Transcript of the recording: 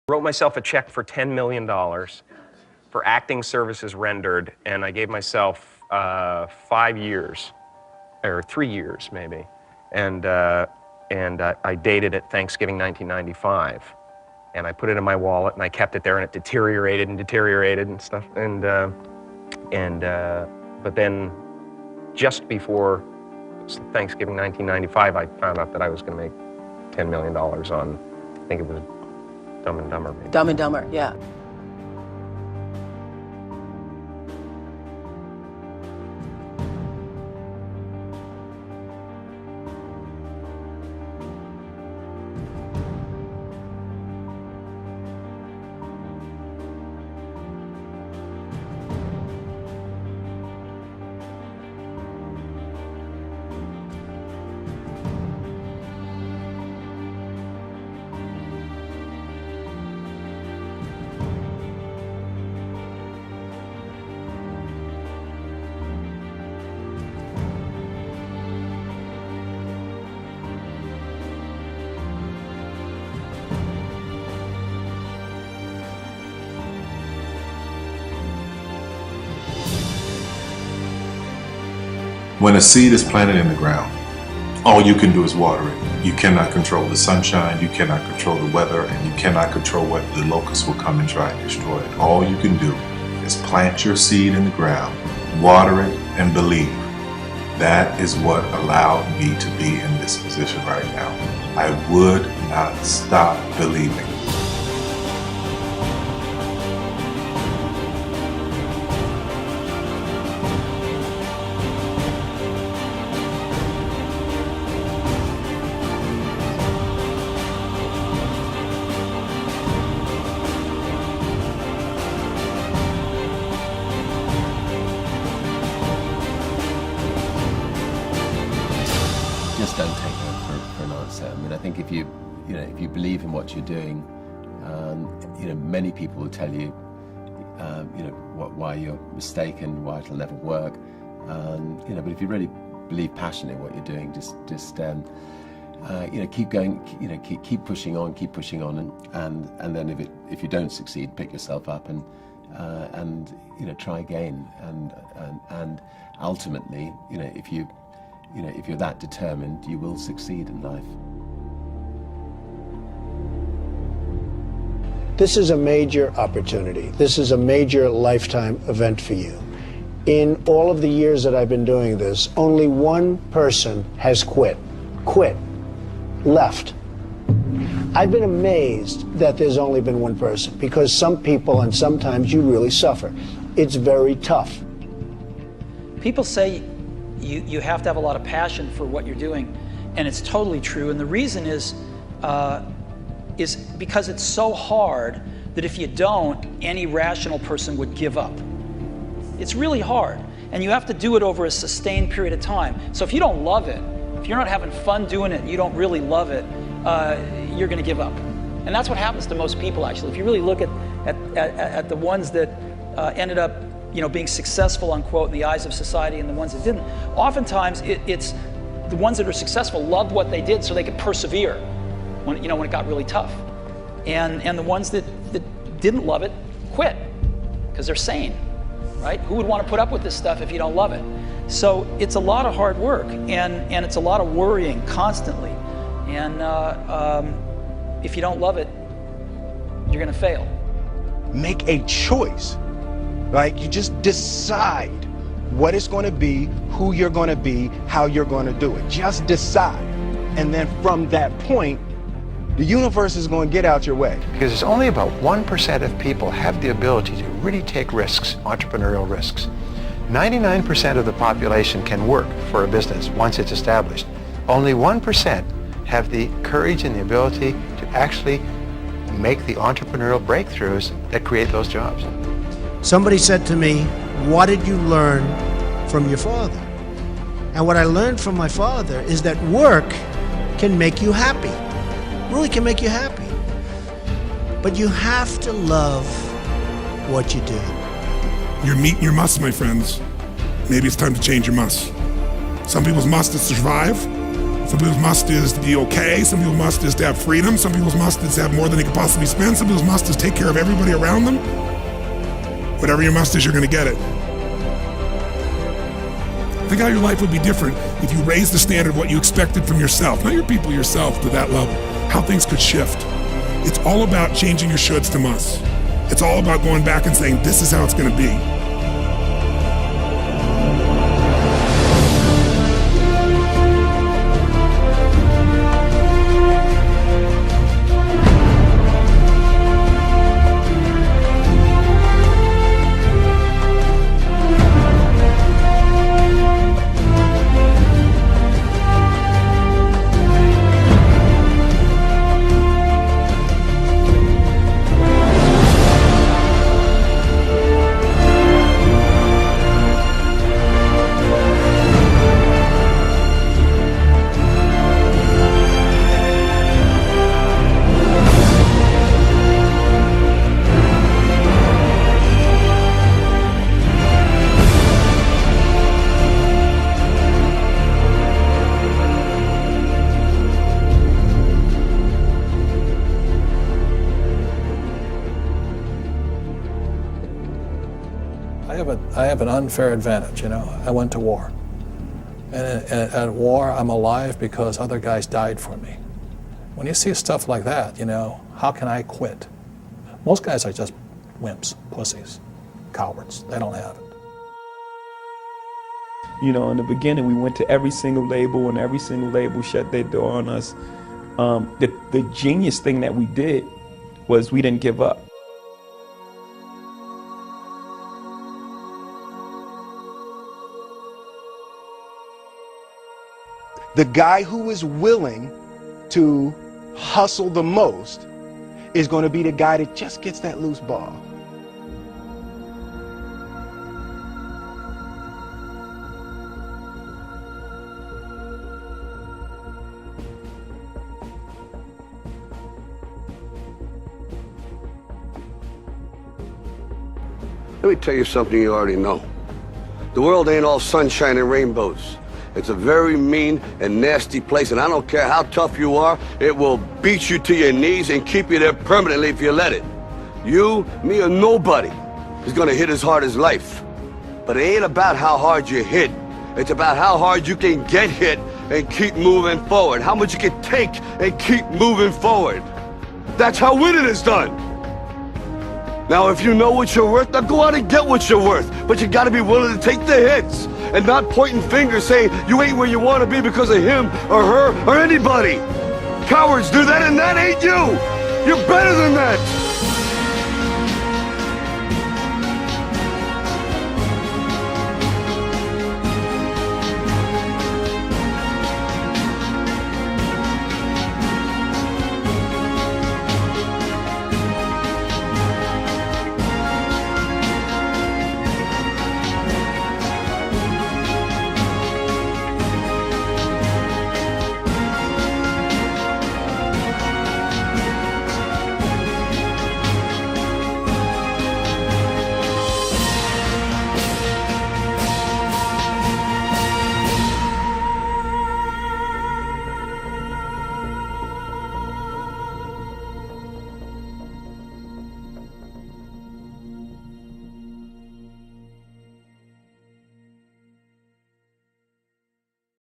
Wrote myself a check for $10 million for acting services rendered, and I gave myself 5 years, or 3 years maybe, and I dated it Thanksgiving 1995, and I put it in my wallet, and I kept it there, and it deteriorated and stuff, but then just before Thanksgiving 1995, I found out that I was going to make $10 million on, I think it was Dumb and Dumber. Maybe. Dumb and Dumber, yeah. When a seed is planted in the ground, all you can do is water it. You cannot control the sunshine, you cannot control the weather, and you cannot control what the locusts will come and try and destroy it. All you can do is plant your seed in the ground, water it, and believe. That is what allowed me to be in this position right now. I would not stop believing. Just don't take that for an answer. I mean, I think if you believe in what you're doing, many people will tell you, why you're mistaken, why it'll never work. But if you really believe passionately in what you're doing, just keep going, keep pushing on, and then if you don't succeed, pick yourself up and try again, and ultimately, if you're that determined, you will succeed in life. This is a major opportunity. This is a major lifetime event for you. In all of the years that I've been doing this, only one person has quit, left. I've been amazed that there's only been one person, because some people, and sometimes you really suffer. It's very tough. People say you have to have a lot of passion for what you're doing, and it's totally true. And the reason is because it's so hard that if you don't, any rational person would give up. It's really hard, and you have to do it over a sustained period of time. So if you don't love it, if you're not having fun doing it, and you don't really love it, you're going to give up. And that's what happens to most people, actually. If you really look at the ones that ended up being successful, unquote, in the eyes of society, and the ones that didn't, oftentimes it's the ones that are successful loved what they did so they could persevere when it got really tough. And the ones that didn't love it quit because they're sane, right? Who would want to put up with this stuff if you don't love it? So it's a lot of hard work, and it's a lot of worrying constantly. And if you don't love it, you're going to fail. Make a choice. Like, you just decide what it's going to be, who you're going to be, how you're going to do it. Just decide. And then from that point, the universe is going to get out your way. Because it's only about 1% of people have the ability to really take risks, entrepreneurial risks. 99% of the population can work for a business once it's established. Only 1% have the courage and the ability to actually make the entrepreneurial breakthroughs that create those jobs. Somebody said to me, what did you learn from your father? And what I learned from my father is that work can make you happy. Really can make you happy. But you have to love what you do. You're meeting your must, my friends. Maybe it's time to change your must. Some people's must is to survive. Some people's must is to be okay. Some people's must is to have freedom. Some people's must is to have more than they could possibly spend. Some people's must is take care of everybody around them. Whatever your must is, you're going to get it. Think how your life would be different if you raised the standard of what you expected from yourself, not your people, yourself, to that level. How things could shift. It's all about changing your shoulds to musts. It's all about going back and saying, this is how it's going to be. I have an unfair advantage, you know. I went to war. And at war, I'm alive because other guys died for me. When you see stuff like that, you know, how can I quit? Most guys are just wimps, pussies, cowards. They don't have it. You know, in the beginning, we went to every single label, and every single label shut their door on us. The genius thing that we did was we didn't give up. The guy who is willing to hustle the most is going to be the guy that just gets that loose ball. Let me tell you something you already know. The world ain't all sunshine and rainbows. It's a very mean and nasty place, and I don't care how tough you are, it will beat you to your knees and keep you there permanently if you let it. You, me, or nobody is gonna hit as hard as life. But it ain't about how hard you hit. It's about how hard you can get hit and keep moving forward. How much you can take and keep moving forward. That's how winning is done. Now, if you know what you're worth, now go out and get what you're worth. But you gotta be willing to take the hits and not pointing fingers saying you ain't where you want to be because of him or her or anybody. Cowards do that, and that ain't you. You're better than that.